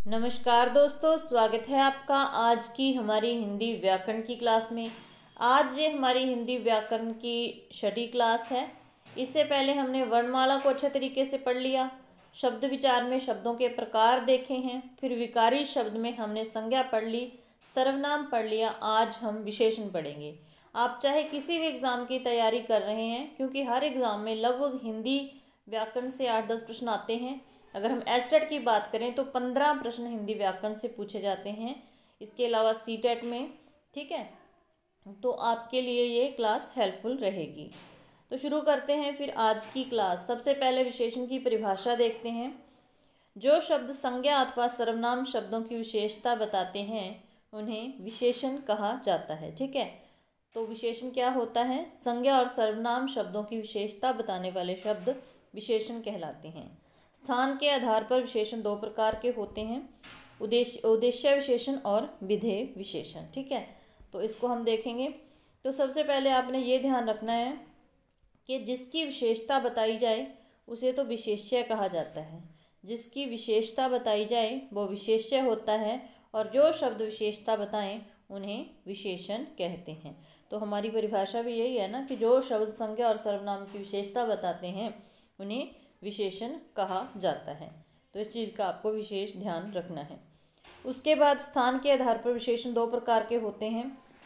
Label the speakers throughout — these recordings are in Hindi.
Speaker 1: नमस्कार दोस्तों, स्वागत है आपका आज की हमारी हिंदी व्याकरण की क्लास में। आज ये हमारी हिंदी व्याकरण की छठी क्लास है। इससे पहले हमने वर्णमाला को अच्छे तरीके से पढ़ लिया, शब्द विचार में शब्दों के प्रकार देखे हैं, फिर विकारी शब्द में हमने संज्ञा पढ़ ली, सर्वनाम पढ़ लिया। आज हम विशेषण पढ़ेंगे। आप चाहे किसी भी एग्ज़ाम की तैयारी कर रहे हैं, क्योंकि हर एग्ज़ाम में लगभग हिंदी व्याकरण से 8-10 प्रश्न आते हैं। अगर हम एस्टेट की बात करें तो 15 प्रश्न हिंदी व्याकरण से पूछे जाते हैं, इसके अलावा सीटेट में। ठीक है, तो आपके लिए ये क्लास हेल्पफुल रहेगी। तो शुरू करते हैं फिर आज की क्लास। सबसे पहले विशेषण की परिभाषा देखते हैं। जो शब्द संज्ञा अथवा सर्वनाम शब्दों की विशेषता बताते हैं उन्हें विशेषण कहा जाता है। ठीक है, तो विशेषण क्या होता है? संज्ञा और सर्वनाम शब्दों की विशेषता बताने वाले शब्द विशेषण कहलाते हैं। स्थान के आधार पर विशेषण दो प्रकार के होते हैं, उद्देश्य विशेषण और विधेय विशेषण। ठीक है, तो इसको हम देखेंगे। तो सबसे पहले आपने ये ध्यान रखना है कि जिसकी विशेषता बताई जाए उसे तो विशेष्य कहा जाता है। जिसकी विशेषता बताई जाए वो विशेष्य होता है, और जो शब्द विशेषता बताएं उन्हें विशेषण कहते हैं। तो हमारी परिभाषा भी यही है ना कि जो शब्द संज्ञा और सर्वनाम की विशेषता बताते हैं उन्हें विशेषण कहा जाता है। तो इस चीज़ का आपको विशेष ध्यान रखना है। उसके बाद स्थान के आधार पर विशेषण दो प्रकार के होते हैं।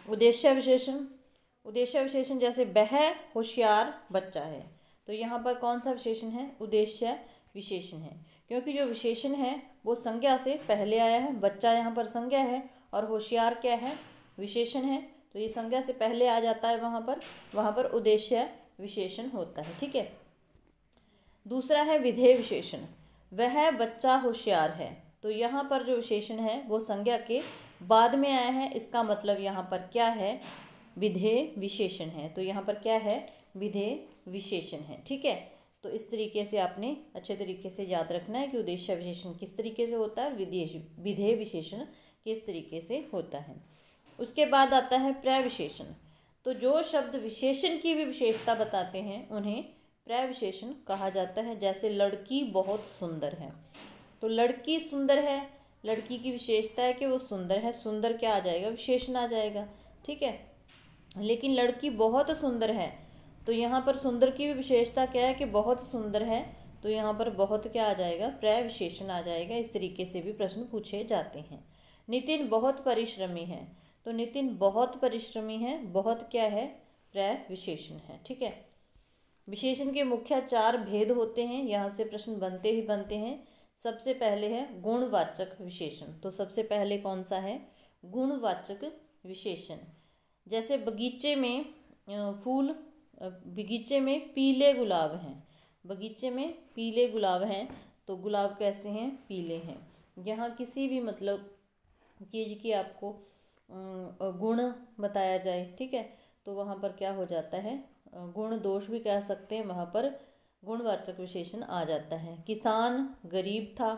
Speaker 1: उद्देश्य विशेषण जैसे वह होशियार बच्चा है, तो यहाँ पर कौन सा विशेषण है? उद्देश्य विशेषण है, क्योंकि जो विशेषण है वो संज्ञा से पहले आया है। बच्चा यहाँ पर संज्ञा है और होशियार क्या है? विशेषण है, तो ये संज्ञा से पहले आ जाता है। वहाँ पर उद्देश्य विशेषण होता है। ठीक है, दूसरा है विधेय विशेषण। वह बच्चा होशियार है, तो यहाँ पर जो विशेषण है वो संज्ञा के बाद में आया है। इसका मतलब यहाँ पर क्या है? विधेय विशेषण है। तो यहाँ पर क्या है? विधेय विशेषण है। ठीक है, तो इस तरीके से आपने अच्छे तरीके से याद रखना है कि उद्देश्य विशेषण किस तरीके से होता है, विधेय विशेषण किस तरीके से होता है। उसके बाद आता है प्रविशेषण। तो जो शब्द विशेषण की भी विशेषता बताते हैं उन्हें प्रविशेषण कहा जाता है। जैसे लड़की बहुत सुंदर है, तो लड़की सुंदर है, लड़की की विशेषता है कि वो सुंदर है। सुंदर क्या आ जाएगा? विशेषण आ जाएगा। ठीक है, लेकिन लड़की बहुत सुंदर है, तो यहाँ पर सुंदर की भी विशेषता क्या है कि बहुत सुंदर है, तो यहाँ पर बहुत क्या आ जाएगा? प्रविशेषण आ जाएगा। इस तरीके से भी प्रश्न पूछे जाते हैं। नितिन बहुत परिश्रमी है, तो नितिन बहुत परिश्रमी है, बहुत क्या है? प्रविशेषण है। ठीक है, विशेषण के मुख्य 4 भेद होते हैं, यहाँ से प्रश्न बनते ही बनते हैं। सबसे पहले है गुणवाचक विशेषण। तो सबसे पहले कौन सा है? गुणवाचक विशेषण। जैसे बगीचे में बगीचे में पीले गुलाब हैं, बगीचे में पीले गुलाब हैं, तो गुलाब कैसे हैं? पीले हैं। यहाँ किसी भी मतलब चीज़ की आपको गुण बताया जाए, ठीक है, तो वहाँ पर क्या हो जाता है? गुण दोष भी कह सकते हैं, वहाँ पर गुणवाचक विशेषण आ जाता है। किसान गरीब था,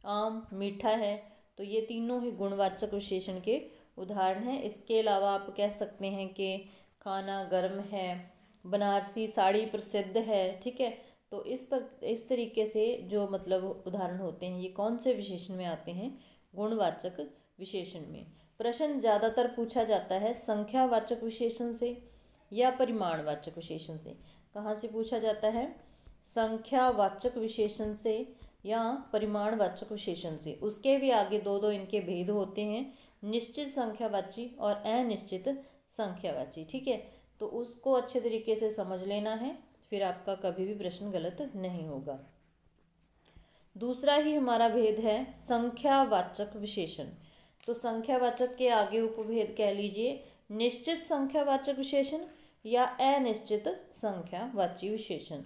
Speaker 1: आम मीठा है, तो ये तीनों ही गुणवाचक विशेषण के उदाहरण हैं। इसके अलावा आप कह सकते हैं कि खाना गर्म है, बनारसी साड़ी प्रसिद्ध है। ठीक है, तो इस तरीके से जो मतलब उदाहरण होते हैं ये कौन से विशेषण में आते हैं? गुणवाचक विशेषण में। प्रश्न ज़्यादातर पूछा जाता है संख्यावाचक विशेषण से या परिमाणवाचक विशेषण से। कहाँ से पूछा जाता है? संख्यावाचक विशेषण से या परिमाणवाचक विशेषण से। उसके भी आगे दो इनके भेद होते हैं, निश्चित संख्यावाची और अनिश्चित संख्यावाची। ठीक है, तो उसको अच्छे तरीके से समझ लेना है, फिर आपका कभी भी प्रश्न गलत नहीं होगा। दूसरा ही हमारा भेद है संख्यावाचक विशेषण। तो संख्यावाचक के आगे उपभेद कह लीजिए निश्चित संख्यावाचक विशेषण या अनिश्चित संख्यावाची विशेषण।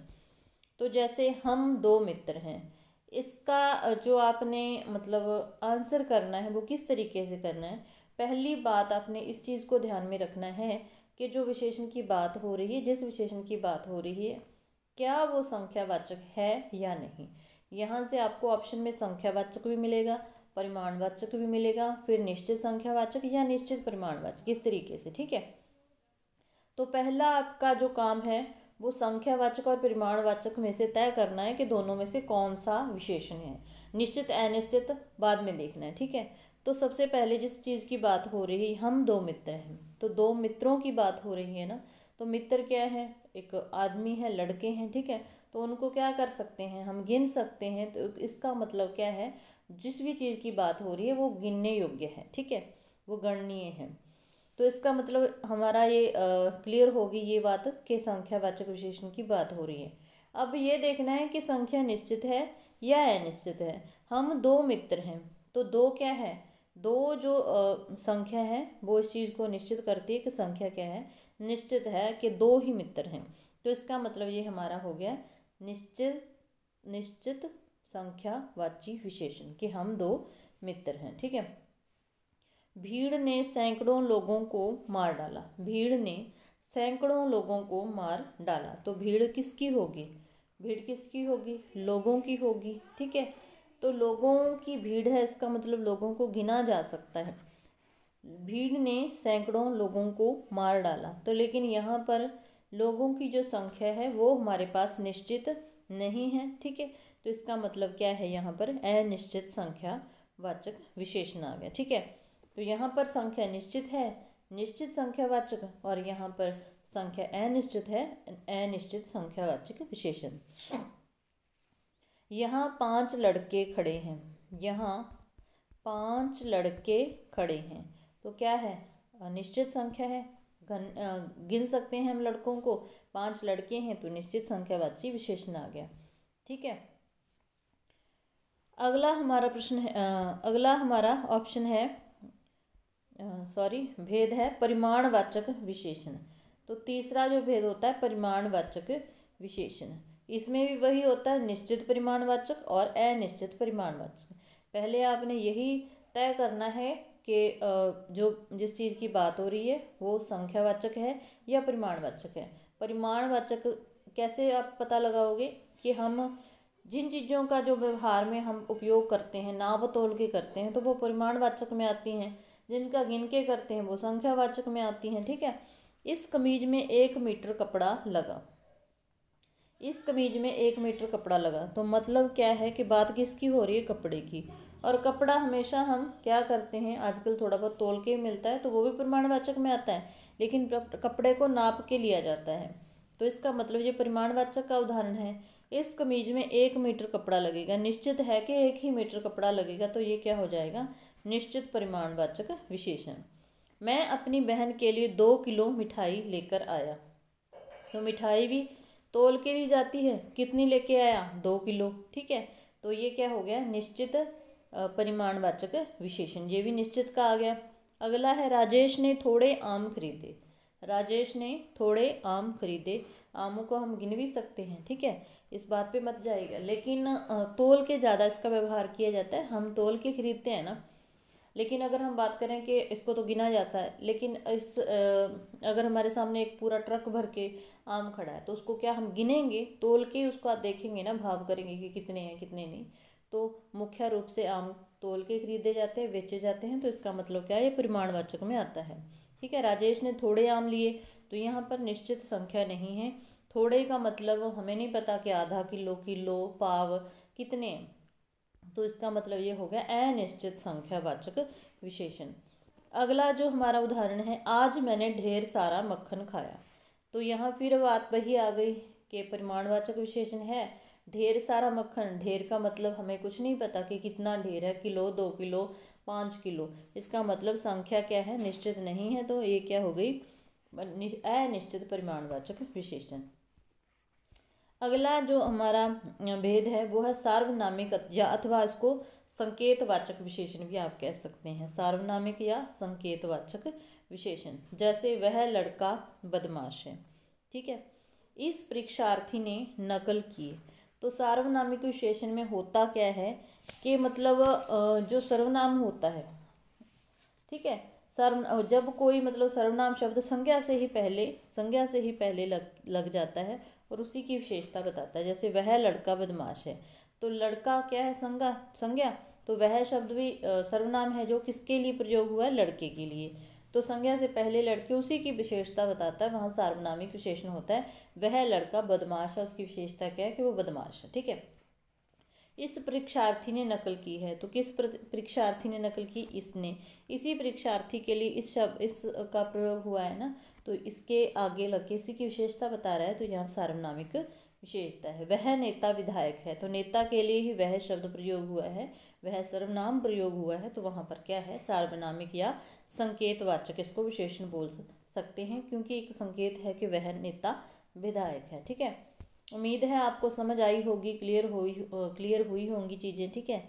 Speaker 1: तो जैसे हम 2 मित्र हैं, इसका जो आपने मतलब आंसर करना है वो किस तरीके से करना है? पहली बात आपने इस चीज़ को ध्यान में रखना है कि जो विशेषण की बात हो रही है, जिस विशेषण की बात हो रही है, क्या वो संख्यावाचक है या नहीं। यहाँ से आपको ऑप्शन में संख्यावाचक भी मिलेगा, परिमाणवाचक भी मिलेगा, फिर निश्चित संख्यावाचक या निश्चित परिमाणवाचक, इस तरीके से। ठीक है, तो पहला आपका जो काम है वो संख्यावाचक और परिमाणवाचक में से तय करना है कि दोनों में से कौन सा विशेषण है। निश्चित अनिश्चित बाद में देखना है, ठीक है। तो सबसे पहले जिस चीज़ की बात हो रही है, हम दो मित्र हैं, तो दो मित्रों की बात हो रही है ना, तो मित्र क्या है, एक आदमी है, लड़के हैं, ठीक है। तो उनको क्या कर सकते हैं, हम गिन सकते हैं। तो इसका मतलब क्या है, जिस भी चीज़ की बात हो रही है वो गिनने योग्य है, ठीक है, वो गणनीय है। तो इसका मतलब हमारा ये क्लियर होगी ये बात कि संख्यावाचक विशेषण की बात हो रही है। अब ये देखना है कि संख्या निश्चित है या अनिश्चित है। हम दो मित्र हैं, तो दो क्या है, दो जो संख्या है वो इस चीज़ को निश्चित करती है कि संख्या क्या है, निश्चित है कि दो ही मित्र हैं। तो इसका मतलब ये हमारा हो गया निश्चित संख्यावाची विशेषण कि हम दो मित्र हैं, ठीक है। भीड़ ने सैकड़ों लोगों को मार डाला, भीड़ ने सैकड़ों लोगों को मार डाला। तो भीड़ किसकी होगी, भीड़ किसकी होगी, लोगों की होगी, ठीक है। तो लोगों की भीड़ है, इसका मतलब लोगों को गिना जा सकता है। भीड़ ने सैकड़ों लोगों को मार डाला, तो लेकिन यहाँ पर लोगों की जो संख्या है वो हमारे पास निश्चित नहीं है, ठीक है। तो इसका मतलब क्या है, यहाँ पर अनिश्चित संख्यावाचक विशेषण आ गया, ठीक है। तो यहाँ पर संख्या निश्चित है, निश्चित संख्यावाचक, और यहाँ पर संख्या अनिश्चित है, अनिश्चित संख्यावाचक विशेषण। यहाँ 5 लड़के खड़े हैं, यहाँ 5 लड़के खड़े हैं, तो क्या है, निश्चित संख्या है, गिन सकते हैं हम लड़कों को, 5 लड़के हैं, तो निश्चित संख्यावाची विशेषण आ गया, ठीक है। अगला हमारा प्रश्न है, अगला हमारा ऑप्शन है, भेद है परिमाणवाचक विशेषण। तो तीसरा जो भेद होता है परिमाणवाचक विशेषण, इसमें भी वही होता है निश्चित परिमाणवाचक और अनिश्चित परिमाणवाचक। पहले आपने यही तय करना है कि जो जिस चीज़ की बात हो रही है वो संख्यावाचक है या परिमाणवाचक है। परिमाणवाचक कैसे आप पता लगाओगे कि हम जिन चीज़ों का जो व्यवहार में हम उपयोग करते हैं, नाप तोल के करते हैं, तो वो परिमाणवाचक में आती हैं, जिनका गिन के करते हैं वो संख्यावाचक में आती हैं, ठीक है। इस कमीज में 1 मीटर कपड़ा लगा, इस कमीज में 1 मीटर कपड़ा लगा, तो मतलब क्या है कि बात किसकी हो रही है, कपड़े की। और कपड़ा हमेशा हम क्या करते हैं, आजकल थोड़ा बहुत तोल के मिलता है, तो वो भी परिमाणवाचक में आता है, लेकिन कपड़े को नाप के लिया जाता है। तो इसका मतलब ये परिमाणवाचक का उदाहरण है। इस कमीज में 1 मीटर कपड़ा लगेगा, निश्चित है कि 1 ही मीटर कपड़ा लगेगा, तो ये क्या हो जाएगा, निश्चित परिमाणवाचक विशेषण। मैं अपनी बहन के लिए 2 किलो मिठाई लेकर आया, तो मिठाई भी तोल के ली जाती है, कितनी लेके आया, 2 किलो, ठीक है। तो ये क्या हो गया, निश्चित परिमाणवाचक विशेषण, ये भी निश्चित का आ गया। अगला है राजेश ने थोड़े आम खरीदे, राजेश ने थोड़े आम खरीदे, आमों को हम गिन भी सकते हैं, ठीक है, इस बात पे मत जाएगा, लेकिन तोल के ज़्यादा इसका व्यवहार किया जाता है, हम तोल के खरीदते हैं ना। लेकिन अगर हम बात करें कि इसको तो गिना जाता है, लेकिन अगर हमारे सामने एक पूरा ट्रक भर के आम खड़ा है, तो उसको क्या हम गिनेंगे, तोल के उसको आप देखेंगे ना, भाव करेंगे कि कितने हैं कितने नहीं। तो मुख्य रूप से आम तोल के खरीदे जाते हैं, बेचे जाते हैं, तो इसका मतलब क्या है, ये परिमाणवाचक में आता है, ठीक है। राजेश ने थोड़े आम लिए, तो यहाँ पर निश्चित संख्या नहीं है, थोड़े का मतलब हमें नहीं पता कि आधा किलो, किलो, पाव कितने हैं, तो इसका मतलब ये हो गया अनिश्चित संख्यावाचक विशेषण। अगला जो हमारा उदाहरण है, आज मैंने ढेर सारा मक्खन खाया, तो यहाँ फिर बात वही आ गई कि परिमाणवाचक विशेषण है, ढेर सारा मक्खन, ढेर का मतलब हमें कुछ नहीं पता कि कितना ढेर है, किलो, 2 किलो, 5 किलो, इसका मतलब संख्या क्या है, निश्चित नहीं है, तो ये क्या हो गई, अनिश्चित परिमाणवाचक विशेषण। अगला जो हमारा भेद है वो है सार्वनामिक या अथवा इसको संकेतवाचक विशेषण भी आप कह सकते हैं, सार्वनामिक या संकेतवाचक विशेषण। जैसे वह लड़का बदमाश है, ठीक है, इस परीक्षार्थी ने नकल की, तो सार्वनामिक विशेषण में होता क्या है कि मतलब जो सर्वनाम होता है, ठीक है, जब कोई मतलब सर्वनाम शब्द संज्ञा से ही पहले लग जाता है और उसी की विशेषता बताता है। जैसे वह लड़का बदमाश है, तो लड़का क्या है, संज्ञा, तो वह शब्द भी सर्वनाम है जो किसके लिए प्रयोग हुआ है, लड़के के लिए, तो संज्ञा से पहले लड़के, उसी की विशेषता बताता है, वहाँ सार्वनामिक विशेषण होता है। वह लड़का बदमाश है, उसकी विशेषता क्या है कि वो बदमाश है, ठीक है। इस परीक्षार्थी ने नकल की है। तो किस परीक्षार्थी ने नकल की? इसने। इसी परीक्षार्थी के लिए इस शब्द इस का प्रयोग हुआ है ना, तो इसके आगे लग के इसी की विशेषता बता रहा है, तो यहाँ सार्वनामिक विशेषता है। वह नेता विधायक है, तो नेता के लिए ही वह शब्द प्रयोग हुआ है, वह सर्वनाम प्रयोग हुआ है, तो वहाँ पर क्या है? सार्वनामिक या संकेतवाचक, इसको विशेषण बोल सकते हैं, क्योंकि एक संकेत है कि वह नेता विधायक है। ठीक है, उम्मीद है आपको समझ आई होगी, क्लियर हुई होंगी चीज़ें। ठीक है,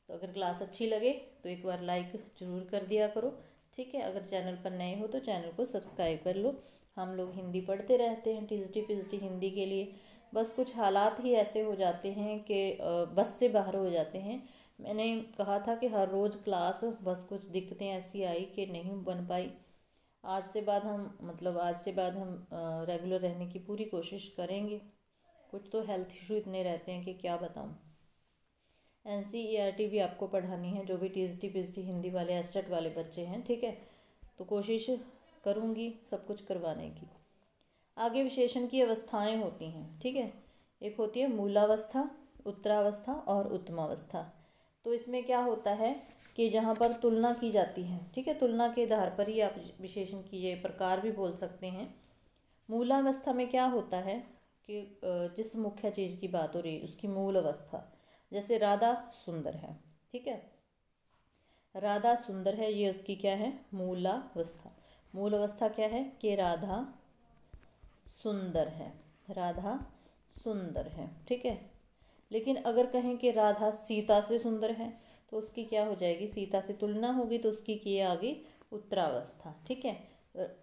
Speaker 1: तो अगर क्लास अच्छी लगे तो एक बार लाइक ज़रूर कर दिया करो। ठीक है, अगर चैनल पर नए हो तो चैनल को सब्सक्राइब कर लो। हम लोग हिंदी पढ़ते रहते हैं, टीजीटी पीजीटी हिंदी के लिए। बस कुछ हालात ही ऐसे हो जाते हैं कि बस से बाहर हो जाते हैं। मैंने कहा था कि हर रोज़ क्लास, बस कुछ दिक्कतें ऐसी आई कि नहीं बन पाई। आज से बाद हम रेगुलर रहने की पूरी कोशिश करेंगे। कुछ तो हेल्थ इशू इतने रहते हैं कि क्या बताऊं। NCERT भी आपको पढ़ानी है, जो भी टीजीटी पीजीटी हिंदी वाले एस्टेट वाले बच्चे हैं। ठीक है, तो कोशिश करूंगी सब कुछ करवाने की। आगे विशेषण की अवस्थाएं होती हैं। ठीक है, एक होती है मूलावस्था, उत्तरावस्था और उत्तमावस्था। तो इसमें क्या होता है कि जहाँ पर तुलना की जाती है, ठीक है, तुलना के आधार पर ही आप विशेषण की ये प्रकार भी बोल सकते हैं। मूलावस्था में क्या होता है कि जिस मुख्य चीज़ की बात हो रही है उसकी मूल अवस्था, जैसे राधा सुंदर है। ठीक है, राधा सुंदर है, ये उसकी क्या है? मूलावस्था। मूल अवस्था क्या है? कि राधा सुंदर है, राधा सुंदर है। ठीक है, लेकिन अगर कहें कि राधा सीता से सुंदर है तो उसकी क्या हो जाएगी? सीता से तुलना होगी तो उसकी क्या आ गई? उत्तरावस्था। ठीक है,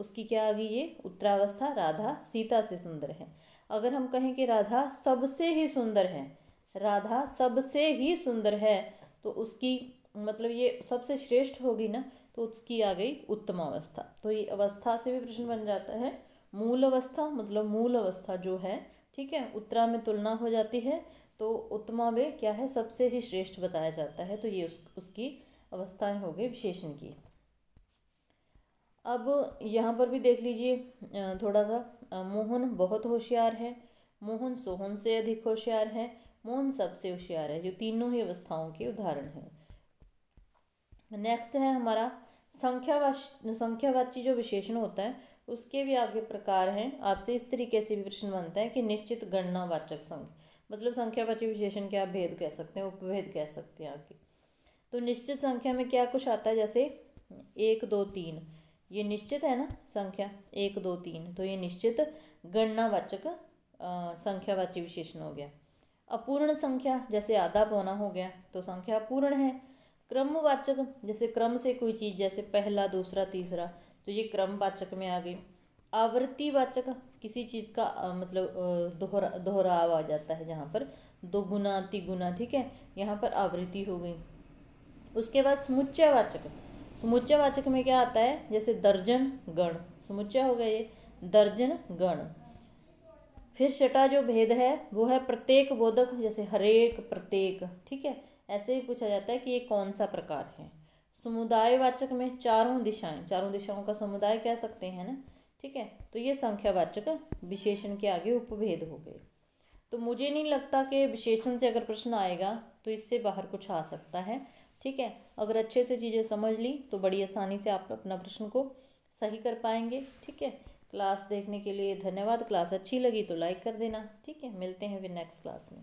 Speaker 1: उसकी क्या आ गई? ये उत्तरावस्था, राधा सीता से सुंदर है। अगर हम कहें कि राधा सबसे ही सुंदर है, राधा सबसे ही सुंदर है, तो उसकी मतलब ये सबसे श्रेष्ठ होगी ना, तो उसकी आ गई उत्तमावस्था। तो ये अवस्था से भी प्रश्न बन जाता है। मूल अवस्था मतलब मूल अवस्था जो है, ठीक है, उत्तरा में तुलना हो जाती है, तो उत्तमा में क्या है? सबसे ही श्रेष्ठ बताया जाता है। तो ये उसकी अवस्थाएं हो गई विशेषण की। अब यहाँ पर भी देख लीजिए थोड़ा सा। मोहन बहुत होशियार है, मोहन सोहन से अधिक होशियार है, मोहन सबसे होशियार है, जो तीनों ही अवस्थाओं के उदाहरण हैं। नेक्स्ट है हमारा संख्यावाची जो विशेषण होता है उसके भी आगे प्रकार हैं। आपसे इस तरीके से भी प्रश्न बनता है कि निश्चित गणनावाचक संख्या, मतलब संख्यावाची विशेषण के आप भेद कह सकते हैं, उपभेद कह सकते हैं आपके। तो निश्चित संख्या में क्या कुछ आता है? जैसे 1 2 3, ये निश्चित है ना संख्या 1 2 3, तो ये निश्चित गणनावाचक संख्यावाची विशेषण हो गया। अपूर्ण संख्या जैसे आधा पौना हो गया, तो संख्या अपूर्ण है। क्रमवाचक जैसे क्रम से कोई चीज़, जैसे पहला दूसरा तीसरा, तो ये क्रमवाचक में आ गई। आवृत्तिवाचक किसी चीज़ का मतलब दोहराव आ जाता है, जहाँ पर दोगुना तिगुना, ठीक है, यहाँ पर आवृत्ति हो गई। उसके बाद समुच्चयवाचक, समुच्चयवाचक में क्या आता है? जैसे दर्जन गण, समुच्चय हो गया ये, दर्जन गण। फिर छठा जो भेद है वो है प्रत्येक बोधक, जैसे हरेक प्रत्येक, ठीक है, ऐसे ही पूछा जाता है कि ये कौन सा प्रकार है। समुदायवाचक में चारों दिशाएं, चारों दिशाओं का समुदाय कह सकते हैं ना, ठीक है, तो ये संख्यावाचक विशेषण के आगे उपभेद हो गए। तो मुझे नहीं लगता कि विशेषण से अगर प्रश्न आएगा तो इससे बाहर कुछ आ सकता है। ठीक है, अगर अच्छे से चीज़ें समझ ली तो बड़ी आसानी से आप अपना प्रश्न को सही कर पाएंगे। ठीक है, क्लास देखने के लिए धन्यवाद। क्लास अच्छी लगी तो लाइक कर देना। ठीक है, मिलते हैं फिर नेक्स्ट क्लास में।